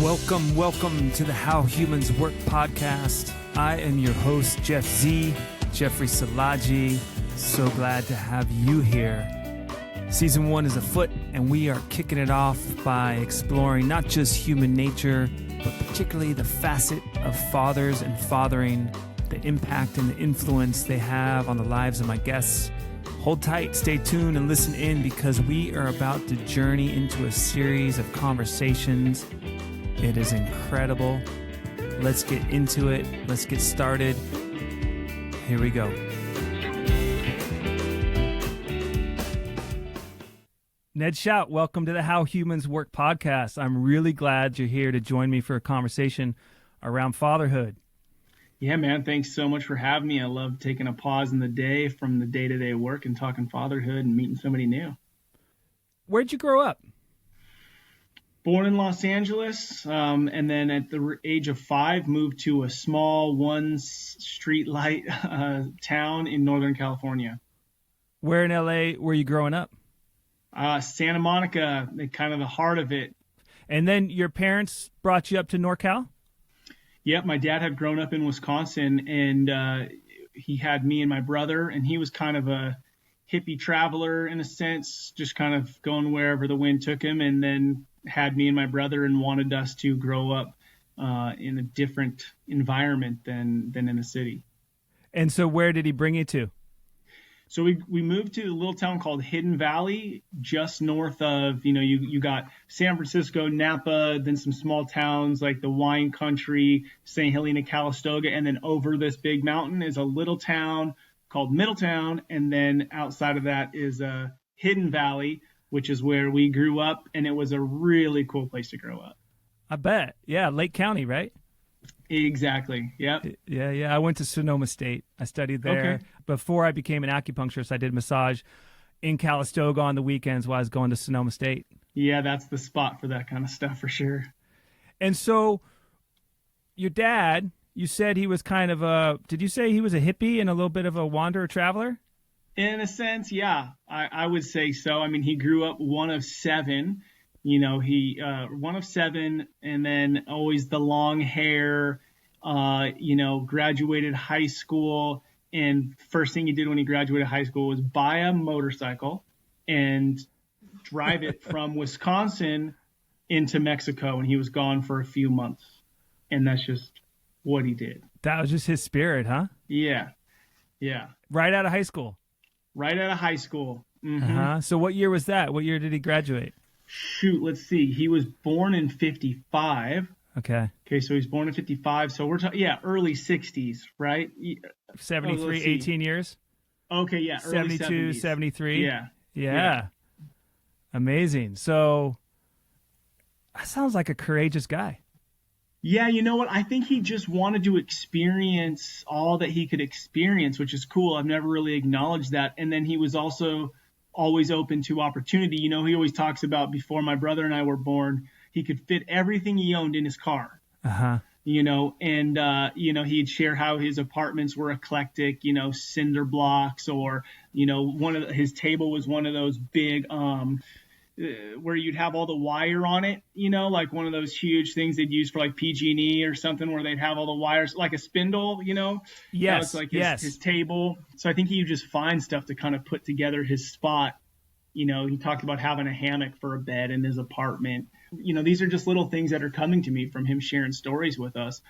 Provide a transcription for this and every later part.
Welcome to the How Humans Work podcast. I am your host, Jef Szi, Jeffrey Salaji. So glad to have you here. Season 1 is afoot, and we are kicking it off by exploring not just human nature, but particularly the facet of fathers and fathering, the impact and the influence they have on the lives of my guests. Hold tight, stay tuned, and listen in because we are about to journey into a series of conversations. It is incredible. Let's get into it. Let's get started. Here we go. Ned Schaut, welcome to the How Humans Work podcast. I'm really glad you're here to join me for a conversation around fatherhood. Yeah, man. Thanks so much for having me. I love taking a pause in the day from the day-to-day work and talking fatherhood and meeting somebody new. Where'd you grow up? Born in Los Angeles, and then at the age of 5, moved to a small one-street light town in Northern California. Where in LA were you growing up? Santa Monica, kind of the heart of it. And then your parents brought you up to NorCal? Yep, my dad had grown up in Wisconsin, and he had me and my brother, and he was kind of a hippie traveler in a sense, just kind of going wherever the wind took him, and then had me and my brother and wanted us to grow up in a different environment than in the city. And so where did he bring you to? So we moved to a little town called Hidden Valley, just north of, you got San Francisco, Napa, then some small towns like the wine country, St. Helena, Calistoga, and then over this big mountain is a little town called Middletown, and then outside of that is Hidden Valley, which is where we grew up, and it was a really cool place to grow up. I bet. Yeah, Lake County, right? Exactly. Yep. Yeah. I went to Sonoma State. I studied there. Okay. Before I became an acupuncturist, I did massage in Calistoga on the weekends while I was going to Sonoma State. Yeah, that's the spot for that kind of stuff for sure. And so your dad, you said he was kind of did you say he was a hippie and a little bit of a wanderer traveler? In a sense, yeah, I would say so. I mean, he grew up one of 7, one of 7, and then always the long hair, graduated high school. And first thing he did when he graduated high school was buy a motorcycle and drive it from Wisconsin into Mexico. And he was gone for a few months. And that's just what he did. That was just his spirit, huh? Yeah. Right out of high school. Right out of high school. Mm-hmm. Uh-huh. So what year was that? What year did he graduate? Shoot, let's see. He was born in 55. Okay, so he's born in 55. So we're talking, early 60s, right? 73, 18 years? Okay, yeah, early 72, 70s. 73? Yeah. Amazing. So that sounds like a courageous guy. Yeah, you know what? I think he just wanted to experience all that he could experience, which is cool. I've never really acknowledged that. And then he was also always open to opportunity. He always talks about before my brother and I were born, he could fit everything he owned in his car. Uh-huh. He'd share how his apartments were eclectic, cinder blocks, or, his table was one of those big, where you'd have all the wire on it, like one of those huge things they'd use for like PG&E or something where they'd have all the wires, like a spindle, Yes. It's like his table. So I think he would just find stuff to kind of put together his spot. He talked about having a hammock for a bed in his apartment. These are just little things that are coming to me from him sharing stories with us.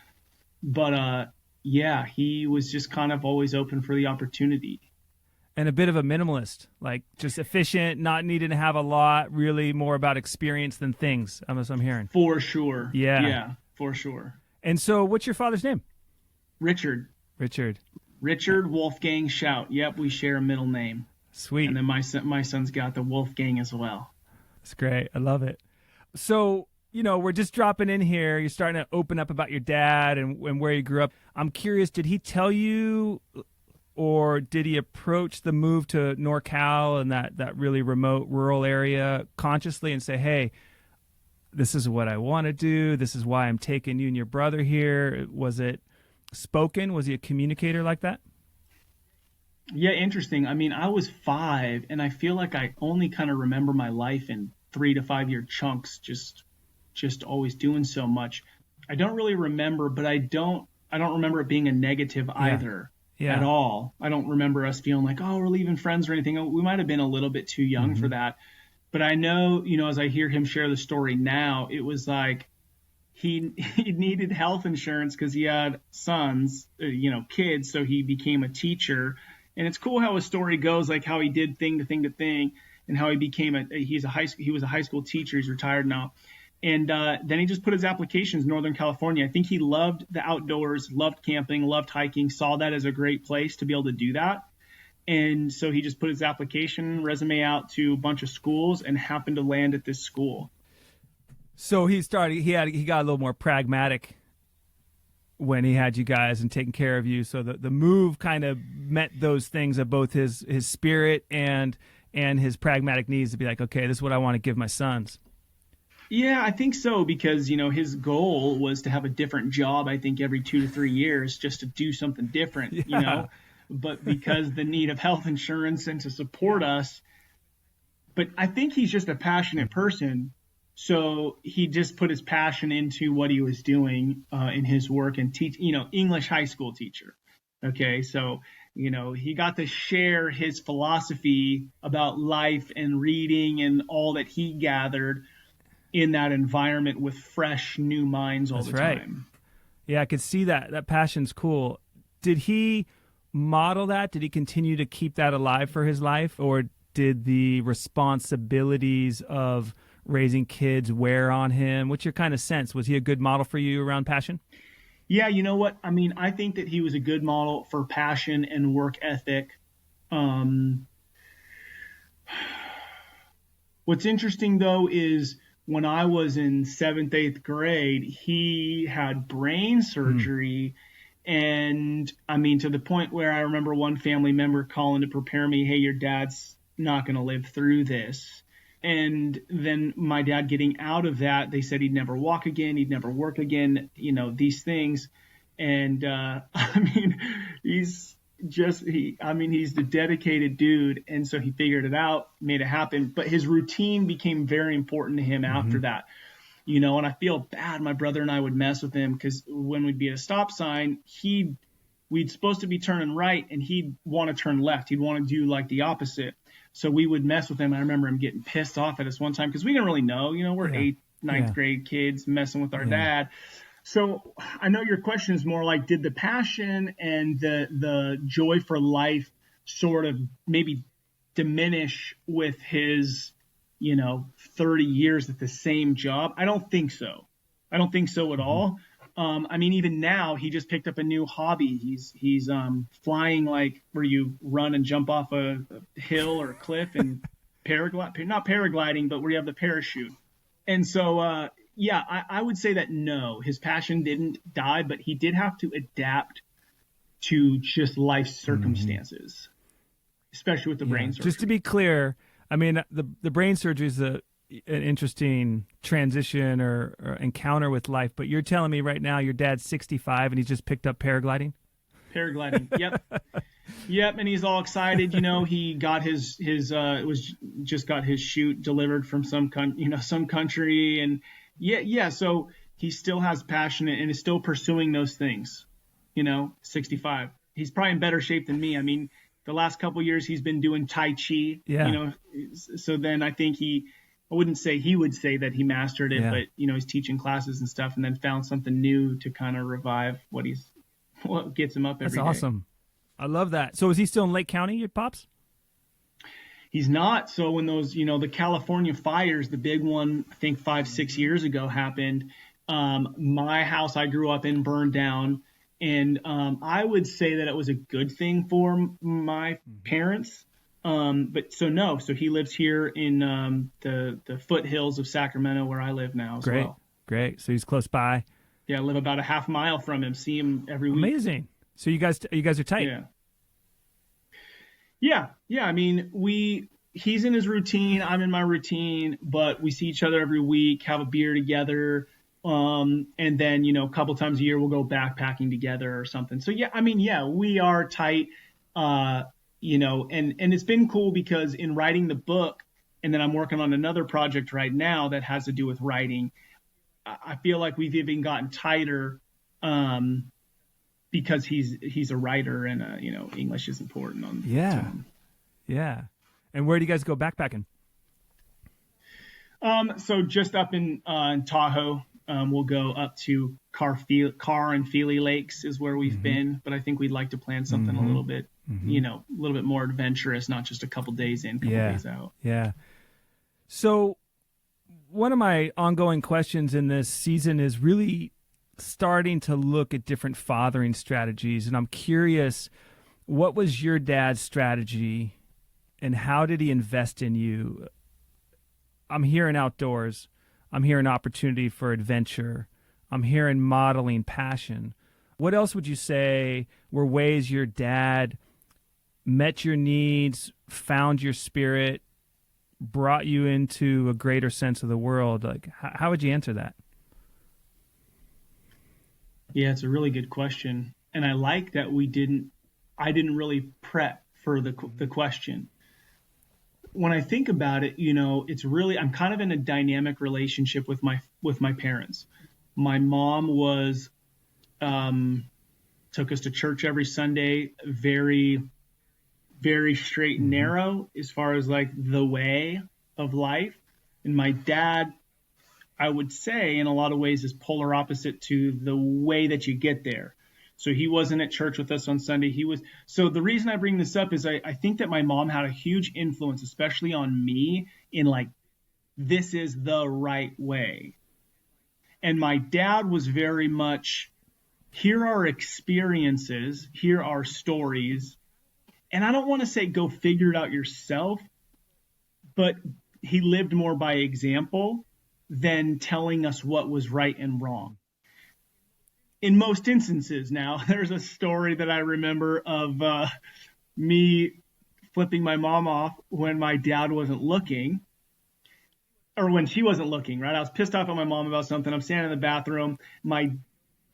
But he was just kind of always open for the opportunity. And a bit of a minimalist, like just efficient, not needing to have a lot, really more about experience than things, as I'm hearing. For sure. Yeah, for sure. And so what's your father's name? Richard Wolfgang Schaut. Yep, we share a middle name. Sweet. And then my son's got the Wolfgang as well. That's great. I love it. So, we're just dropping in here. You're starting to open up about your dad and where you grew up. I'm curious, did he tell you, or did he approach the move to NorCal and that really remote rural area consciously and say, hey, this is what I want to do. This is why I'm taking you and your brother here. Was it spoken? Was he a communicator like that? Yeah, interesting. I mean, I was 5, and I feel like I only kind of remember my life in 3 to 5 year chunks, just just always doing so much. I don't really remember, but I don't remember it being a negative either at all. I don't remember us feeling like, oh, we're leaving friends or anything. We might have been a little bit too young for that. But I know, as I hear him share the story now, it was like he needed health insurance because he had sons, kids. So he became a teacher. And it's cool how his story goes, like how he did thing to thing to thing, and how he became he was a high school teacher. He's retired now. And then he just put his applications in Northern California. I think he loved the outdoors, loved camping, loved hiking, saw that as a great place to be able to do that. And so he just put his application resume out to a bunch of schools and happened to land at this school. So he got a little more pragmatic when he had you guys and taking care of you. So the move kind of met those things of both his spirit and his pragmatic needs to be like, okay, this is what I want to give my sons. Yeah, I think so, because, his goal was to have a different job, I think, every 2 to 3 years just to do something different, but because the need of health insurance and to support us. But I think he's just a passionate person. So he just put his passion into what he was doing in his work and English high school teacher. Okay, so, he got to share his philosophy about life and reading and all that he gathered in that environment with fresh new minds all the time. Yeah, I could see that. That passion's cool. Did he model that? Did he continue to keep that alive for his life? Or did the responsibilities of raising kids wear on him? What's your kind of sense? Was he a good model for you around passion? Yeah, you know what? I mean, I think that he was a good model for passion and work ethic. What's interesting, though, is when I was in 7th, 8th grade, he had brain surgery. And I mean, to the point where I remember one family member calling to prepare me, hey, your dad's not going to live through this. And then my dad getting out of that, they said he'd never walk again, he'd never work again, these things. And I mean, he's the dedicated dude. And so he figured it out, made it happen. But his routine became very important to him after that. And I feel bad. My brother and I would mess with him because when we'd be at a stop sign, we'd supposed to be turning right and he'd want to turn left. He'd want to do like the opposite. So we would mess with him. I remember him getting pissed off at us one time because we didn't really know, we're 8th, 9th grade kids messing with our dad. So I know your question is more like, did the passion and the joy for life sort of maybe diminish with his, 30 years at the same job? I don't think so. I don't think so at all. I mean, even now he just picked up a new hobby. He's flying, like where you run and jump off a hill or a cliff, and not paragliding, but where you have the parachute. And so, I would say that no, his passion didn't die, but he did have to adapt to just life circumstances, especially with the brain surgery. Just to be clear, I mean, the brain surgery is an interesting transition or encounter with life, but you're telling me right now your dad's 65 and he's just picked up paragliding? Paragliding, yep. Yep, and he's all excited. He got his got his chute delivered from some country, and so he still has passion and is still pursuing those things. 65. He's probably in better shape than me. I mean, the last couple of years he's been doing Tai Chi. Yeah. So then I think I wouldn't say he would say that he mastered it, but he's teaching classes and stuff, and then found something new to kind of revive what gets him up every day. That's awesome. I love that. So is he still in Lake County, your pops? He's not. So when those, the California fires, the big one, I think 5-6 years ago happened, my house I grew up in burned down. And I would say that it was a good thing for my parents. So he lives here in the foothills of Sacramento where I live now as well. Great. So he's close by. Yeah, I live about a half mile from him, see him every week. Amazing. So you guys are tight. Yeah. I mean, he's in his routine, I'm in my routine, but we see each other every week, have a beer together. And then, a couple times a year we'll go backpacking together or something. So we are tight. And it's been cool because in writing the book, and then I'm working on another project right now that has to do with writing. I feel like we've even gotten tighter because he's a writer and English is important to him. Yeah. And where do you guys go backpacking? So just up in Tahoe, we'll go up to Carr and Feely Lakes is where we've been, but I think we'd like to plan something a little bit, a little bit more adventurous, not just a couple days in, couple days out. Yeah. So one of my ongoing questions in this season is really starting to look at different fathering strategies, and I'm curious, what was your dad's strategy, and how did he invest in you? I'm hearing outdoors. I'm hearing opportunity for adventure. I'm hearing modeling passion. What else would you say were ways your dad met your needs, found your spirit, brought you into a greater sense of the world? Like, how would you answer that? Yeah, it's a really good question. And I like that I didn't really prep for the question. When I think about it, it's really, I'm kind of in a dynamic relationship with my parents. My mom took us to church every Sunday, very, very straight and narrow as far as like the way of life. And my dad, I would say in a lot of ways is polar opposite to the way that you get there. So he wasn't at church with us on Sunday. So the reason I bring this up is I think that my mom had a huge influence, especially on me, in like, this is the right way. And my dad was very much, here are experiences, here are stories. And I don't want to say go figure it out yourself, but he lived more by example than telling us what was right and wrong. In most instances now, there's a story that I remember of me flipping my mom off when my dad wasn't looking, or when she wasn't looking, right? I was pissed off at my mom about something. I'm standing in the bathroom.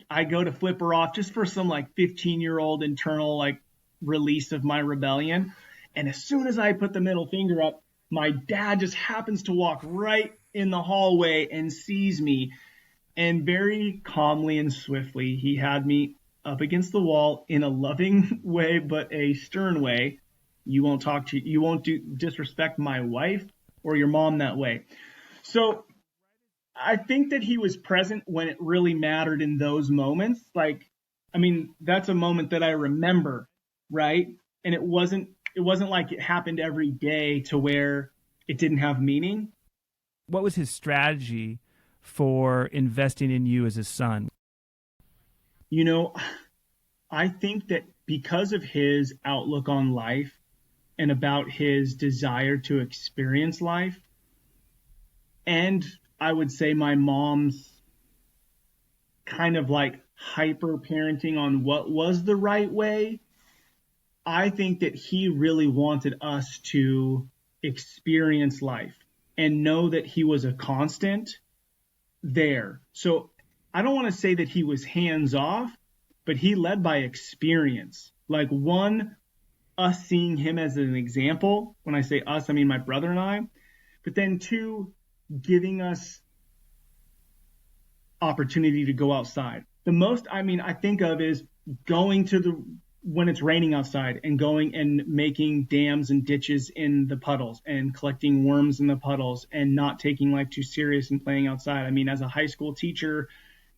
I go to flip her off just for some like 15-year-old internal like release of my rebellion. And as soon as I put the middle finger up, my dad just happens to walk right in the hallway and sees me. And very calmly and swiftly, he had me up against the wall in a loving way, but a stern way. You won't disrespect my wife or your mom that way. So I think that he was present when it really mattered in those moments. Like, I mean, that's a moment that I remember, right? And it wasn't like it happened every day to where it didn't have meaning. What was his strategy for investing in you as a son? I think that because of his outlook on life and about his desire to experience life, and I would say my mom's kind of like hyper parenting on what was the right way, I think that he really wanted us to experience life and know that he was a constant there. So I don't want to say that he was hands off, but he led by experience. Like, one, us seeing him as an example. When I say us, I mean my brother and I. But then two, giving us opportunity to go outside. The most, I think of is going when it's raining outside and going and making dams and ditches in the puddles and collecting worms in the puddles and not taking life too serious and playing outside. I mean, as a high school teacher,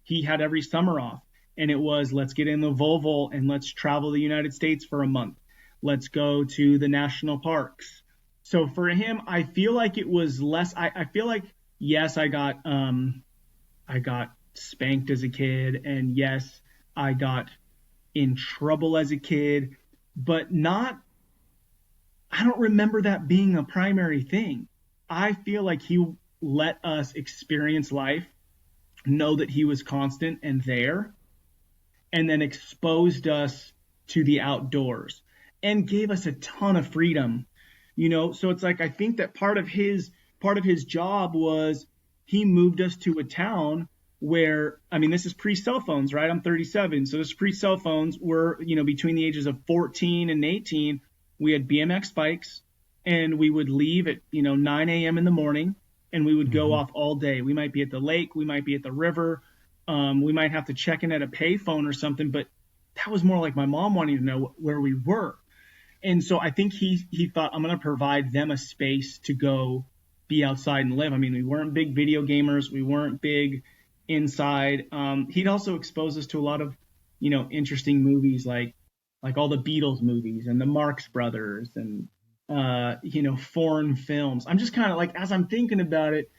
he had every summer off, and it was, let's get in the Volvo and let's travel the United States for a month. Let's go to the national parks. So for him, I feel like it was less, I feel like, yes, I got spanked as a kid, and yes, I got in trouble as a kid, but I don't remember that being a primary thing. I feel like he let us experience life, know that he was constant and there, and then exposed us to the outdoors and gave us a ton of freedom, So it's like, I think that part of his job was he moved us to a town where, this is pre-cell phones, right? I'm 37. So this is pre-cell phones. We're, between the ages of 14 and 18, we had BMX bikes, and we would leave at, 9 a.m. in the morning. and we would go off all day. We might be at the lake, we might be at the river, we might have to check in at a payphone or something, but that was more like my mom wanting to know where we were. And so I think he thought, I'm going to provide them a space to go be outside and live. I mean, we weren't big video gamers. We weren't big inside. He'd also expose us to a lot of, interesting movies like all the Beatles movies and the Marx Brothers and, foreign films. I'm just kind of like, as I'm thinking about it,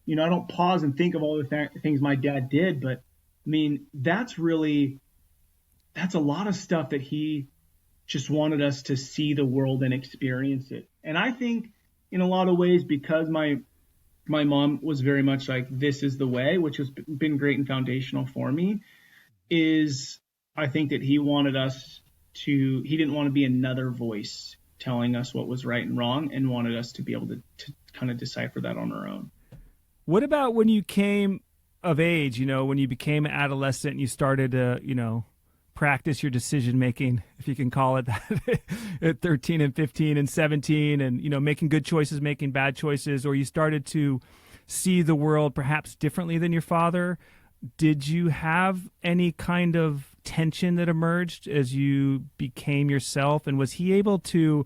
I don't pause and think of all the things my dad did, but I mean, that's a lot of stuff that he just wanted us to see the world and experience it. And I think in a lot of ways, because my mom was very much like, this is the way, which has been great and foundational for me, is I think that he didn't want to be another voice telling us what was right and wrong, and wanted us to be able to kind of decipher that on our own. What about when you came of age, when you became an adolescent and you started to, practice your decision making, if you can call it that, at 13 and 15 and 17, and making good choices, making bad choices, or you started to see the world perhaps differently than your father? Did you have any kind of tension that emerged as you became yourself, and was he able to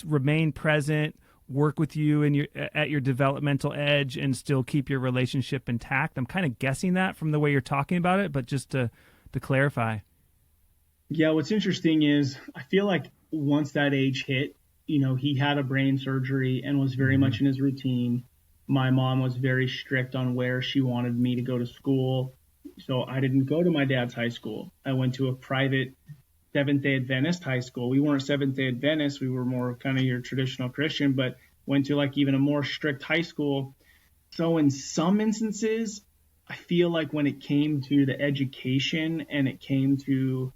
remain present, work with you at your developmental edge, and still keep your relationship intact? I'm kind of guessing that from the way you're talking about it, but just to clarify. Yeah, what's interesting is I feel like once that age hit, he had a brain surgery and was very much in his routine. My mom was very strict on where she wanted me to go to school. So I didn't go to my dad's high school. I went to a private Seventh-day Adventist high school. We weren't Seventh-day Adventists. We were more kind of your traditional Christian, but went to like even a more strict high school. So in some instances, I feel like when it came to the education and it came to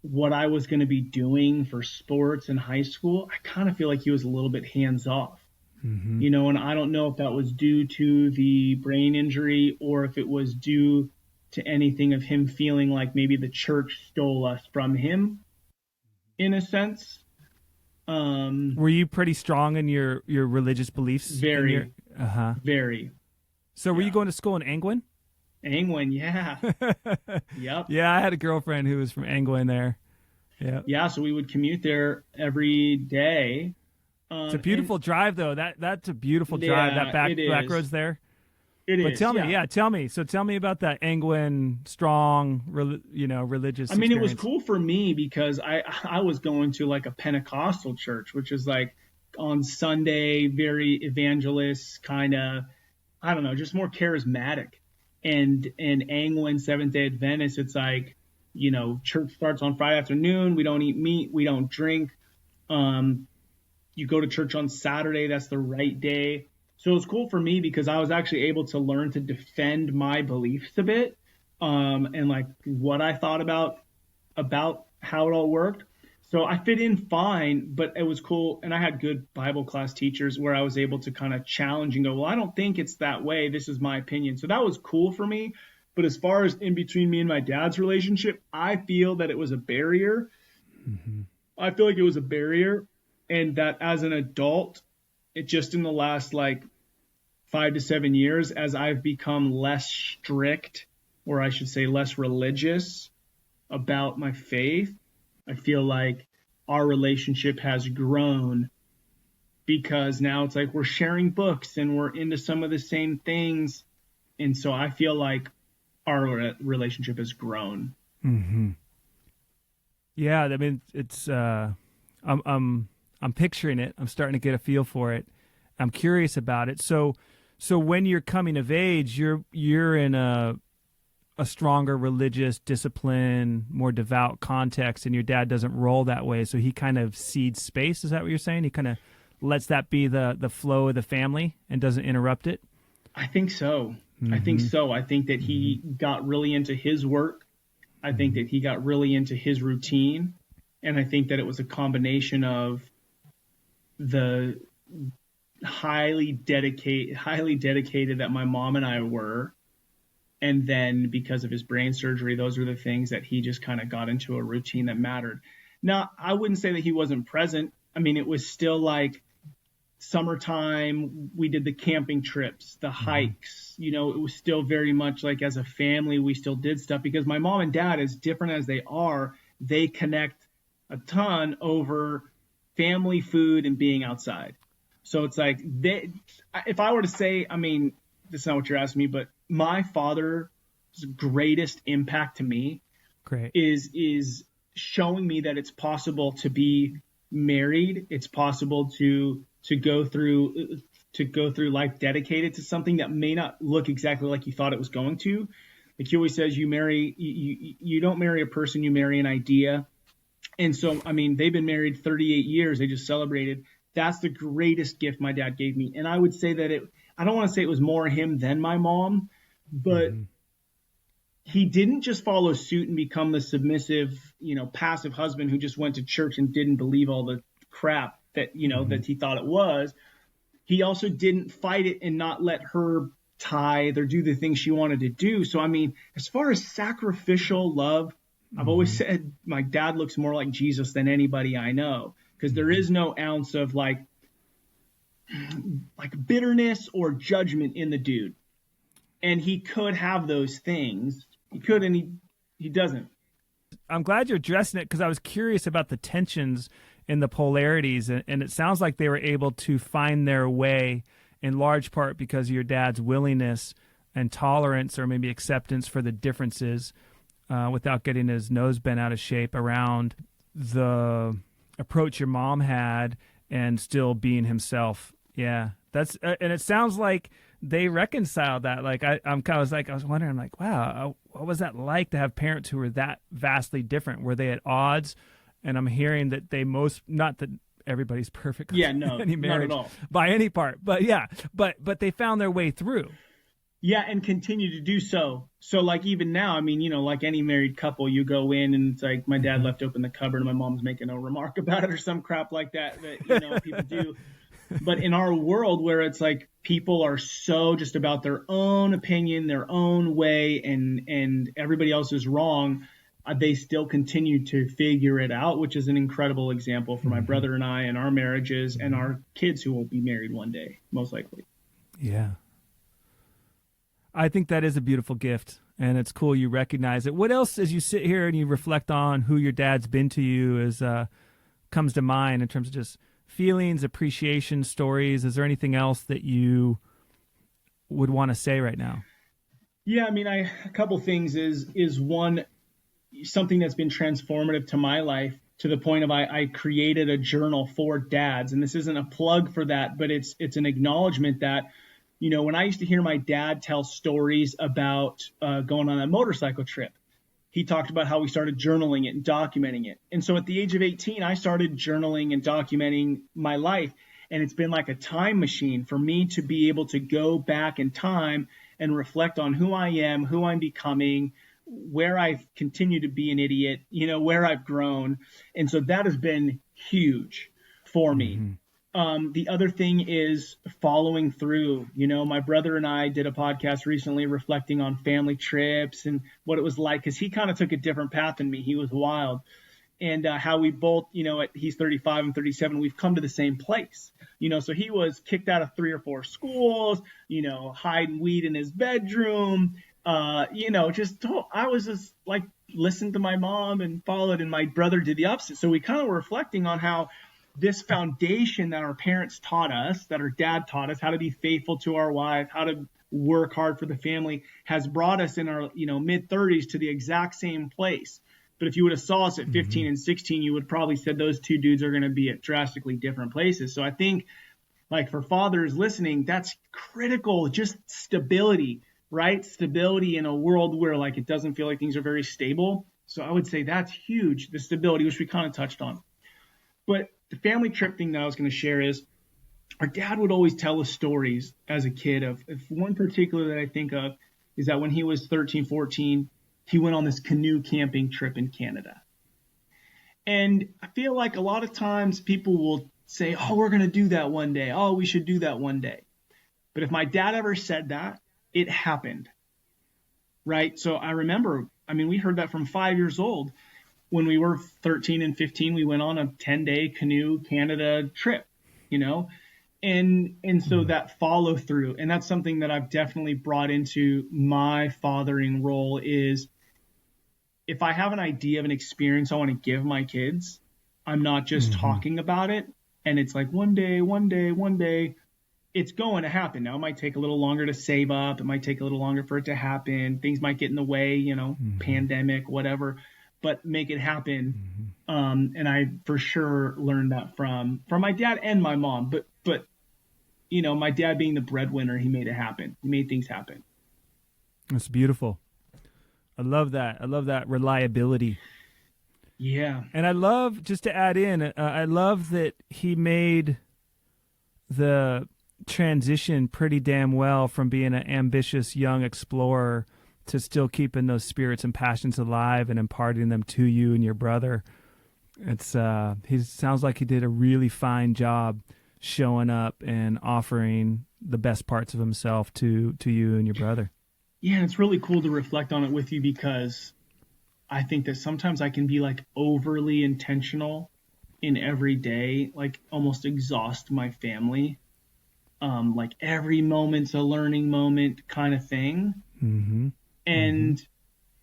what I was going to be doing for sports in high school, I kind of feel like he was a little bit hands off, and I don't know if that was due to the brain injury or if it was due to anything of him feeling like maybe the church stole us from him in a sense. Were you pretty strong in your religious beliefs? Very, very. So were you going to school in Angwin? Angwin, yeah. Yep. Yeah, I had a girlfriend who was from Angwin there. Yeah. Yeah, so we would commute there every day. It's a beautiful drive, though. That's a beautiful drive. That back roads there. But tell me. So tell me about that Angwin strong, religious. I mean, experience. It was cool for me because I was going to like a Pentecostal church, which is like on Sunday, very evangelist kind of, I don't know, just more charismatic. And Angwin Seventh-day Adventist, it's like, church starts on Friday afternoon. We don't eat meat. We don't drink. You go to church on Saturday. That's the right day. So it was cool for me because I was actually able to learn to defend my beliefs a bit, and like what I thought about how it all worked. So I fit in fine, but it was cool. And I had good Bible class teachers where I was able to kind of challenge and go, well, I don't think it's that way. This is my opinion. So that was cool for me. But as far as in between me and my dad's relationship, I feel that it was a barrier. I feel like it was a barrier, and that as an adult, it just in the last like 5 to 7 years, as I've become less strict, or I should say less religious about my faith, I feel like our relationship has grown because now it's like we're sharing books and we're into some of the same things. And so I feel like our relationship has grown. Yeah, I mean, it's I'm picturing it. I'm starting to get a feel for it. I'm curious about it. So when you're coming of age, you're in a stronger religious discipline, more devout context, and your dad doesn't roll that way. So he kind of cedes space. Is that what you're saying? He kind of lets that be the flow of the family and doesn't interrupt it? I think so. I think so. I think that he got really into his work. I think that he got really into his routine. And I think that it was a combination of the highly dedicated that my mom and I were. And then because of his brain surgery, those are the things that he just kind of got into a routine that mattered. Now, I wouldn't say that he wasn't present. I mean, it was still like summertime, we did the camping trips, the hikes. You know, it was still very much like as a family, we still did stuff because my mom and dad, as different as they are, they connect a ton over family, food, and being outside. So it's like, if I were to say, I mean, this is not what you're asking me, but my father's greatest impact to me is showing me that it's possible to be married. It's possible to go through life dedicated to something that may not look exactly like you thought it was going to. Like he always says, you don't marry a person, you marry an idea. And so, I mean, they've been married 38 years. They just celebrated. That's the greatest gift my dad gave me. And I would say that I don't want to say it was more him than my mom, but he didn't just follow suit and become the submissive, passive husband who just went to church and didn't believe all the crap that, that he thought it was. He also didn't fight it and not let her tithe or do the things she wanted to do. So, I mean, as far as sacrificial love, I've always said my dad looks more like Jesus than anybody I know, because there is no ounce of like bitterness or judgment in the dude. And he could have those things. He could, and he doesn't. I'm glad you're addressing it because I was curious about the tensions and the polarities. And it sounds like they were able to find their way in large part because of your dad's willingness and tolerance or maybe acceptance for the differences without getting his nose bent out of shape around the approach your mom had and still being himself. Yeah, and it sounds like they reconciled that. Like I was wondering, like, wow, what was that like to have parents who were that vastly different? Were they at odds? And I'm hearing that not that everybody's perfect. Yeah, no, any marriage, not at all by any part. But yeah, but they found their way through. Yeah, and continue to do so. So like even now, I mean, like any married couple, you go in and it's like my dad left open the cupboard and my mom's making a remark about it or some crap like that people do. But in our world where it's like people are so just about their own opinion, their own way, and everybody else is wrong, they still continue to figure it out, which is an incredible example for my brother and I and our marriages and our kids who will be married one day, most likely. Yeah. I think that is a beautiful gift, and it's cool you recognize it. What else, as you sit here and you reflect on who your dad's been to you, comes to mind in terms of just feelings, appreciation, stories? Is there anything else that you would want to say right now? Yeah, I mean, a couple things is one, something that's been transformative to my life to the point of I created a journal for dads, and this isn't a plug for that, but it's an acknowledgement that when I used to hear my dad tell stories about going on a motorcycle trip, he talked about how we started journaling it and documenting it. And so at the age of 18, I started journaling and documenting my life. And it's been like a time machine for me to be able to go back in time and reflect on who I am, who I'm becoming, where I've continued to be an idiot, where I've grown. And so that has been huge for me. The other thing is following through. My brother and I did a podcast recently reflecting on family trips and what it was like, because he kind of took a different path than me. He was wild. And how we both, he's 35 and 37, we've come to the same place. So he was kicked out of 3 or 4 schools, hiding weed in his bedroom, I was just like listened to my mom and followed, and my brother did the opposite. So we kind of were reflecting on how this foundation that our parents taught us, that our dad taught us, how to be faithful to our wife, how to work hard for the family, has brought us in our, mid 30s to the exact same place. But if you would have saw us at 15 and 16, you would probably said those two dudes are going to be at drastically different places. So I think, like, for fathers listening, that's critical, just stability, right? Stability in a world where, like, it doesn't feel like things are very stable. So I would say that's huge, the stability, which we kind of touched on. But the family trip thing that I was going to share is our dad would always tell us stories as a kid of one particular that I think of is that when he was 13, 14, he went on this canoe camping trip in Canada. And I feel like a lot of times people will say, oh, we're going to do that one day. Oh, we should do that one day. But if my dad ever said that, it happened. Right? So I remember, we heard that from 5 years old. When we were 13 and 15, we went on a 10-day canoe Canada trip, And so that follow through, and that's something that I've definitely brought into my fathering role is if I have an idea of an experience I want to give my kids, I'm not just talking about it and it's like one day, it's going to happen. Now it might take a little longer to save up. It might take a little longer for it to happen. Things might get in the way, pandemic, whatever, but make it happen. And I for sure learned that from my dad and my mom, but my dad being the breadwinner, he made it happen. He made things happen. That's beautiful. I love that. I love that reliability. Yeah. And I love, just to add in, I love that he made the transition pretty damn well from being an ambitious young explorer to still keeping those spirits and passions alive and imparting them to you and your brother. It's he sounds like he did a really fine job showing up and offering the best parts of himself to you and your brother. Yeah, and it's really cool to reflect on it with you because I think that sometimes I can be like overly intentional in every day, like almost exhaust my family. Like every moment's a learning moment kind of thing. And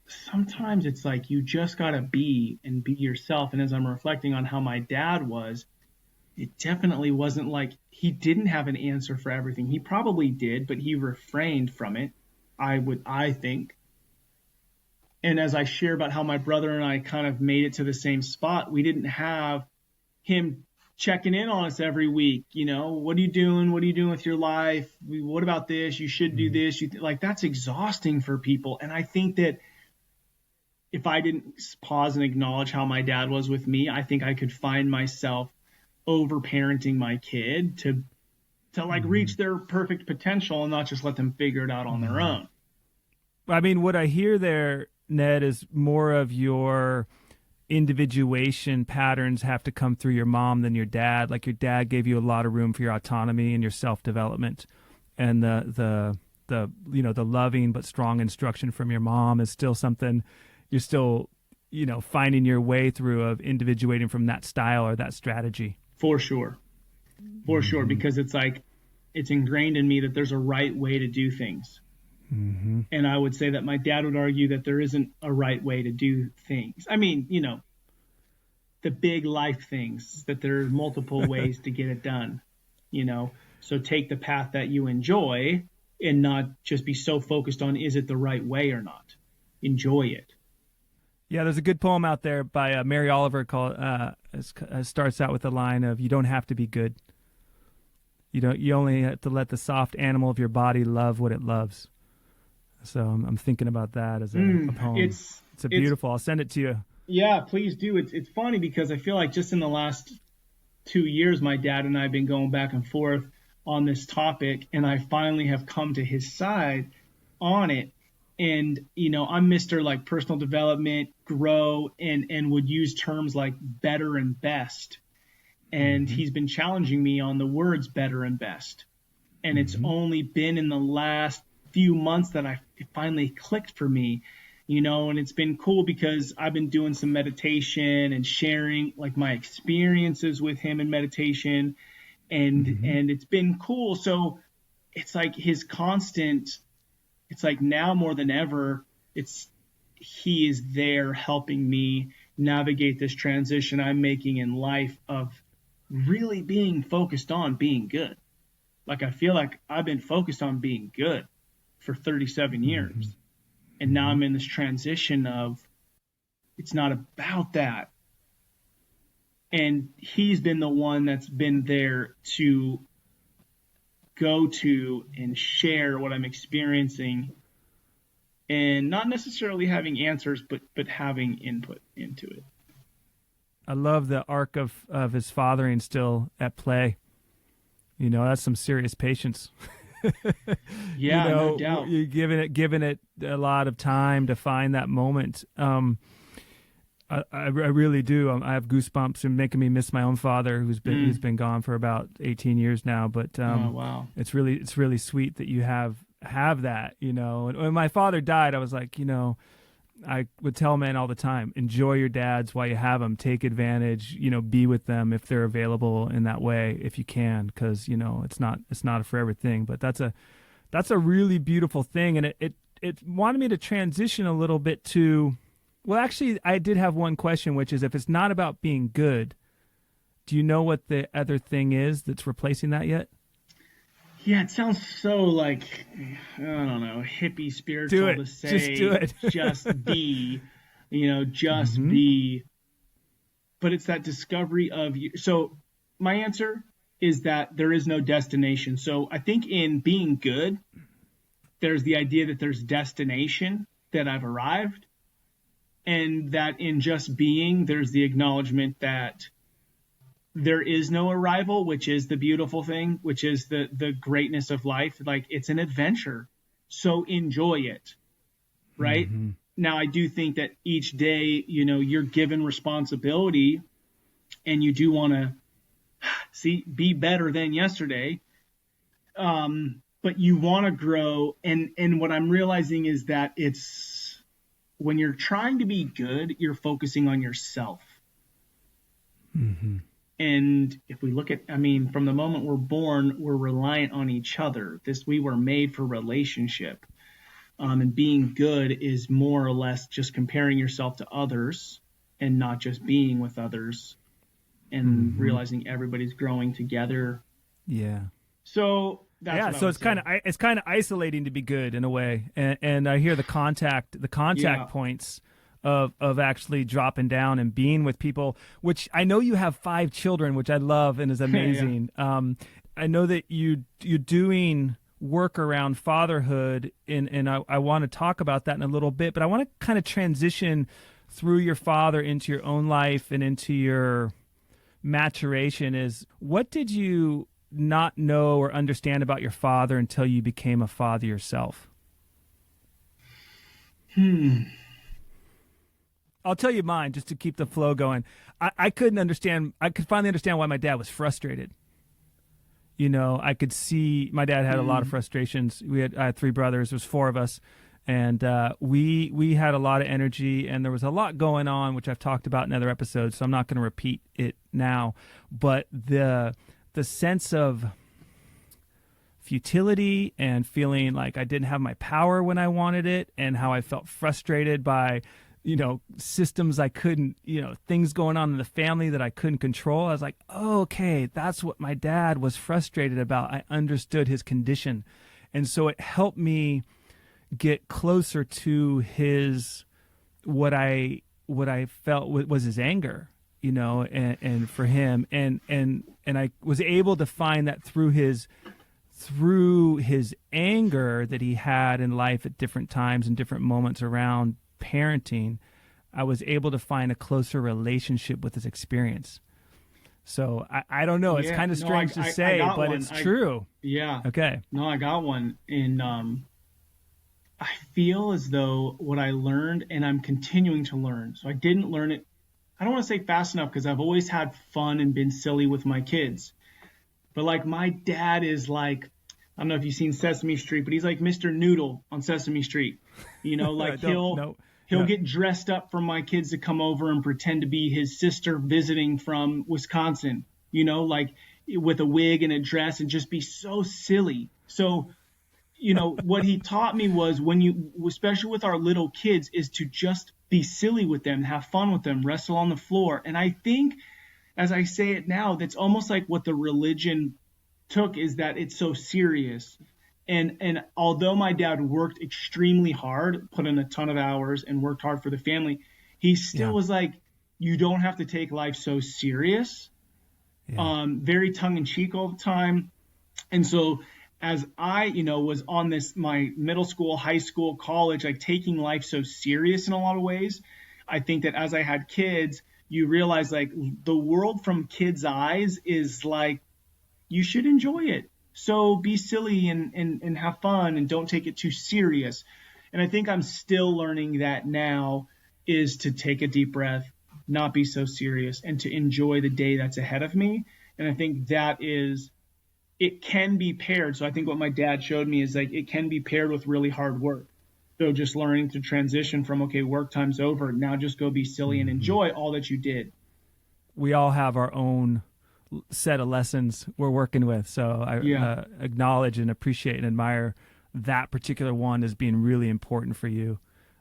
sometimes it's like you just got to be yourself. And as I'm reflecting on how my dad was, it definitely wasn't like he didn't have an answer for everything. He probably did, but he refrained from it, I think. And as I share about how my brother and I kind of made it to the same spot, we didn't have him checking in on us every week. What are you doing? What are you doing with your life? What about this? You should do this. Like that's exhausting for people. And I think that if I didn't pause and acknowledge how my dad was with me, I think I could find myself over parenting my kid to like reach their perfect potential and not just let them figure it out on their own. I mean, what I hear there, Ned, is more of your individuation patterns have to come through your mom than your dad. Like your dad gave you a lot of room for your autonomy and your self-development, and the loving but strong instruction from your mom is still something you're still finding your way through of individuating from that style or that strategy. For sure, because it's like it's ingrained in me that there's a right way to do things. And I would say that my dad would argue that there isn't a right way to do things. I mean, the big life things, that there are multiple ways to get it done, So take the path that you enjoy and not just be so focused on, is it the right way or not? Enjoy it. Yeah, there's a good poem out there by Mary Oliver called starts out with the line of, "You don't have to be good. You only have to let the soft animal of your body love what it loves." So I'm thinking about that as a poem. It's beautiful. I'll send it to you. Yeah, please do. It's funny because I feel like just in the last 2 years, my dad and I have been going back and forth on this topic, and I finally have come to his side on it. And, I'm Mr. like personal development, grow, and would use terms like better and best. And he's been challenging me on the words better and best. And it's only been in the last few months that it finally clicked for me, and it's been cool because I've been doing some meditation and sharing like my experiences with him in meditation, and it's been cool. So it's like his constant, it's like now more than ever, he is there helping me navigate this transition I'm making in life of really being focused on being good. Like I feel like I've been focused on being good for 37 years. And now I'm in this transition of it's not about that. And he's been the one that's been there to go to and share what I'm experiencing, and not necessarily having answers, but having input into it. I love the arc of his fathering still at play. That's some serious patience. Yeah, no doubt. You're giving it a lot of time to find that moment. I really do. I have goosebumps and making me miss my own father, who's been gone for about 18 years now. But wow, it's really sweet that you have that. And when my father died, I was like, I would tell men all the time, enjoy your dads while you have them, take advantage, be with them if they're available in that way, if you can, because, it's not a forever thing, but that's a really beautiful thing. And it wanted me to transition a little bit to, well, actually I did have one question, which is, if it's not about being good, do you know what the other thing is that's replacing that yet? Yeah, it sounds so like, I don't know, hippie spiritual to say, just do it. Just be, just Mm-hmm. be. But it's that discovery of you. So my answer is that there is no destination. So I think in being good, there's the idea that there's destination, that I've arrived, and that in just being, there's the acknowledgement that there is no arrival, which is the beautiful thing, which is the greatness of life. Like, it's an adventure. So enjoy it. Right. Mm-hmm. Now, I do think that each day, you're given responsibility, and you do want to be better than yesterday. But you want to grow. And what I'm realizing is that it's when you're trying to be good, you're focusing on yourself. Mm-hmm. And if we look at, from the moment we're born, we're reliant on each other. We were made for relationship. And being good is more or less just comparing yourself to others and not just being with others, and realizing everybody's growing together. Yeah. So that's so it's kind of isolating to be good in a way. And I hear the contact points of actually dropping down and being with people, which I know you have 5 children, which I love and is amazing. Yeah. I know that you're doing work around fatherhood, and I want to talk about that in a little bit, but I want to kind of transition through your father into your own life and into your maturation. Is what did you not know or understand about your father until you became a father yourself? I'll tell you mine just to keep the flow going. I could finally understand why my dad was frustrated. I could see my dad had a lot of frustrations. I had 3 brothers. There was 4 of us. And we had a lot of energy, and there was a lot going on, which I've talked about in other episodes, so I'm not going to repeat it now. But the sense of futility and feeling like I didn't have my power when I wanted it, and how I felt frustrated by systems I couldn't, things going on in the family that I couldn't control. I was like, oh, okay, that's what my dad was frustrated about. I understood his condition. And so it helped me get closer to what I felt was his anger, and for him. And I was able to find that through his anger that he had in life at different times and different moments around parenting, I was able to find a closer relationship with his experience. So I don't know. It's kind of strange to say, but it's true. Yeah. Okay. No, I got one. And I feel as though what I learned, and I'm continuing to learn. So I didn't learn it. I don't want to say fast enough, because I've always had fun and been silly with my kids. But like, my dad is like, I don't know if you've seen Sesame Street, but he's like Mr. Noodle on Sesame Street. Like he'll get dressed up for my kids to come over and pretend to be his sister visiting from Wisconsin, like with a wig and a dress, and just be so silly. So, what he taught me was, especially with our little kids, is to just be silly with them, have fun with them, wrestle on the floor. And I think, as I say it now, that's almost like what the religion took, is that it's so serious. And although my dad worked extremely hard, put in a ton of hours and worked hard for the family, he still was like, you don't have to take life so serious. Yeah. Very tongue in cheek all the time. And so as I, was on my middle school, high school, college, like taking life so serious in a lot of ways, I think that as I had kids, you realize like the world from kids' eyes is like, you should enjoy it. So be silly and have fun, and don't take it too serious. And I think I'm still learning that now, is to take a deep breath, not be so serious, and to enjoy the day that's ahead of me. And I think it can be paired. So I think what my dad showed me is like, it can be paired with really hard work. So just learning to transition from, okay, work time's over. Now just go be silly and enjoy all that you did. We all have our own set of lessons we're working with. So I acknowledge and appreciate and admire that particular one as being really important for you.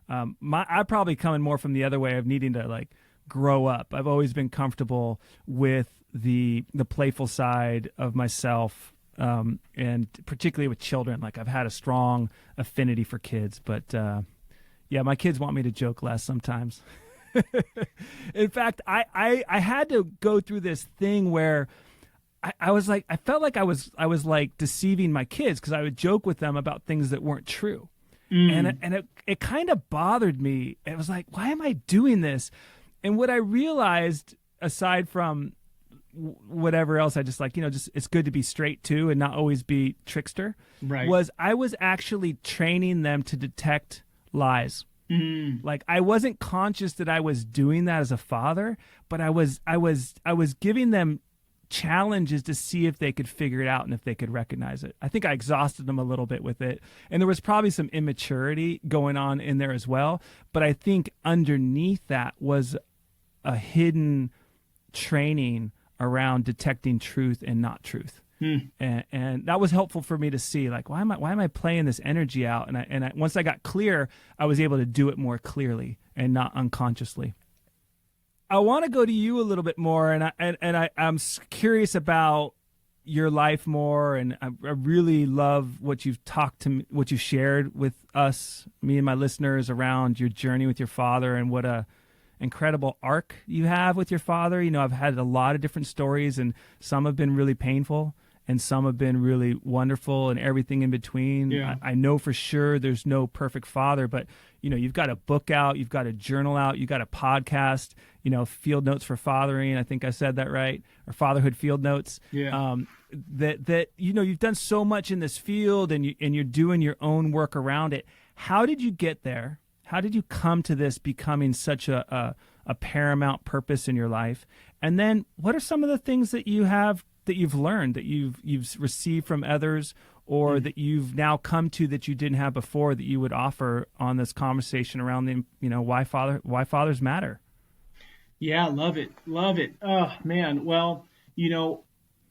I probably coming more from the other way of needing to like grow up. I've always been comfortable with the playful side of myself, and particularly with children. Like I've had a strong affinity for kids, but my kids want me to joke less sometimes. In fact, I had to go through this thing where I was like, I felt like I was like deceiving my kids because I would joke with them about things that weren't true. And it kind of bothered me. It was like, why am I doing this? And what I realized, aside from whatever else, I just like, just it's good to be straight too and not always be trickster, right, was I was actually training them to detect lies. Like I wasn't conscious that I was doing that as a father, but I was giving them challenges to see if they could figure it out and if they could recognize it. I think I exhausted them a little bit with it. And there was probably some immaturity going on in there as well. But I think underneath that was a hidden training around detecting truth and not truth. And that was helpful for me to see, like, why am I playing this energy out? And I once I got clear, I was able to do it more clearly and not unconsciously. I want to go to you a little bit more, and I'm curious about your life more, and I really love what you've what you've shared with us, me and my listeners, around your journey with your father and what a incredible arc you have with your father. I've had a lot of different stories, and some have been really painful, and some have been really wonderful, and everything in between. Yeah. I know for sure there's no perfect father, but you've got a book out, you've got a journal out, you've got a podcast, Field Notes for Fathering. I think I said that right, or Fatherhood Field Notes. Yeah. That you've done so much in this field, and you're doing your own work around it. How did you get there? How did you come to this becoming such a paramount purpose in your life? And then what are some of the things that you've learned, that you've received from others, or that you've now come to that you didn't have before, that you would offer on this conversation around why fathers matter? Yeah, love it. Oh man. Well,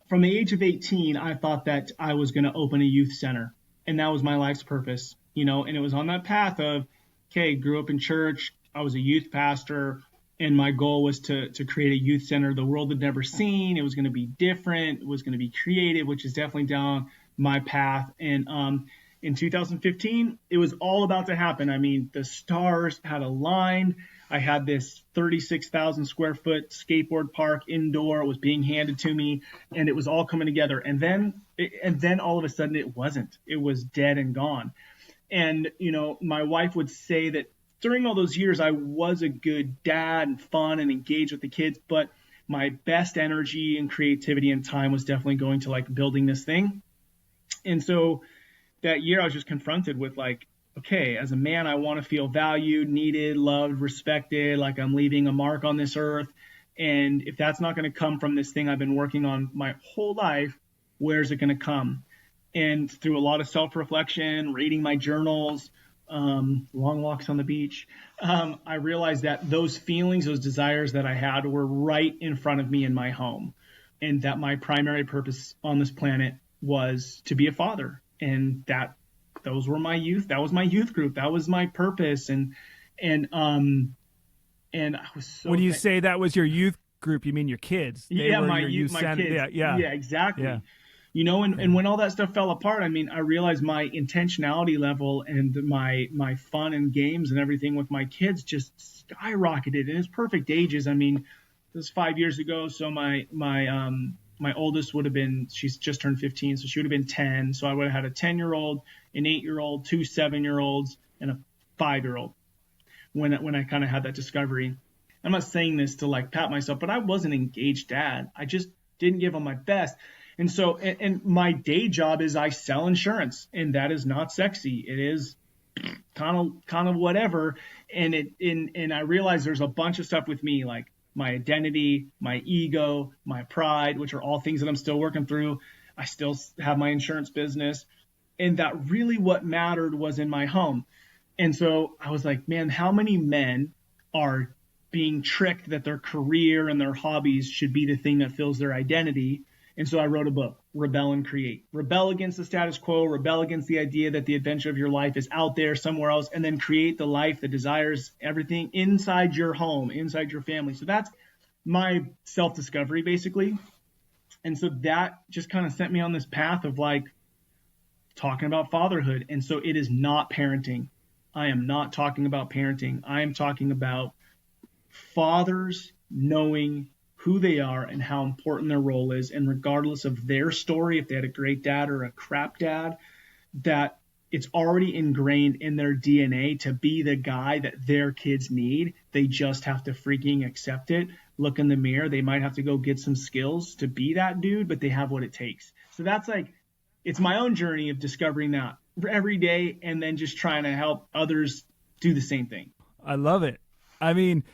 from the age of 18, I thought that I was going to open a youth center, and that was my life's purpose, and it was on that path of, okay, grew up in church. I was a youth pastor, and my goal was to create a youth center the world had never seen. It was going to be different. It was going to be creative, which is definitely down my path. And in 2015, it was all about to happen. I mean, the stars had aligned. I had this 36,000 square foot skateboard park indoor. It was being handed to me, and it was all coming together. And then all of a sudden it wasn't. It was dead and gone. And, my wife would say that during all those years, I was a good dad and fun and engaged with the kids, but my best energy and creativity and time was definitely going to like building this thing. And so that year I was just confronted with like, okay, as a man, I want to feel valued, needed, loved, respected, like I'm leaving a mark on this earth. And if that's not going to come from this thing I've been working on my whole life, where's it going to come? And through a lot of self-reflection, reading my journals, long walks on the beach, I realized that those feelings, those desires that I had were right in front of me in my home, and that my primary purpose on this planet was to be a father. And those were my youth. That was my youth group. That was my purpose. And I was so. When you say that was your youth group, you mean your kids? My kids. Yeah, exactly. Yeah. And when all that stuff fell apart, I mean, I realized my intentionality level and my fun and games and everything with my kids just skyrocketed in its perfect ages. I mean, this was 5 years ago. So my oldest would have been, she's just turned 15. So she would have been 10. So I would have had a 10-year-old, an 8-year-old, 2 7-year-olds, and a 5-year-old when I kind of had that discovery. I'm not saying this to like pat myself, but I was an engaged dad. I just didn't give them my best. And so, and my day job is I sell insurance, and that is not sexy. It is kind of whatever. And I realize there's a bunch of stuff with me, like my identity, my ego, my pride, which are all things that I'm still working through. I still have my insurance business, and that really what mattered was in my home. And so I was like, man, how many men are being tricked that their career and their hobbies should be the thing that fills their identity? And so I wrote a book, Rebel and Create. Rebel against the status quo, rebel against the idea that the adventure of your life is out there somewhere else, and then create the life that desires everything inside your home, inside your family. So that's my self-discovery, basically. And so that just kind of sent me on this path of like talking about fatherhood. And so it is not parenting. I am not talking about parenting. I am talking about fathers knowing who they are and how important their role is. And regardless of their story, if they had a great dad or a crap dad, that it's already ingrained in their DNA to be the guy that their kids need. They just have to freaking accept it, look in the mirror. They might have to go get some skills to be that dude, but they have what it takes. So that's like, it's my own journey of discovering that every day and then just trying to help others do the same thing. I love it. I mean,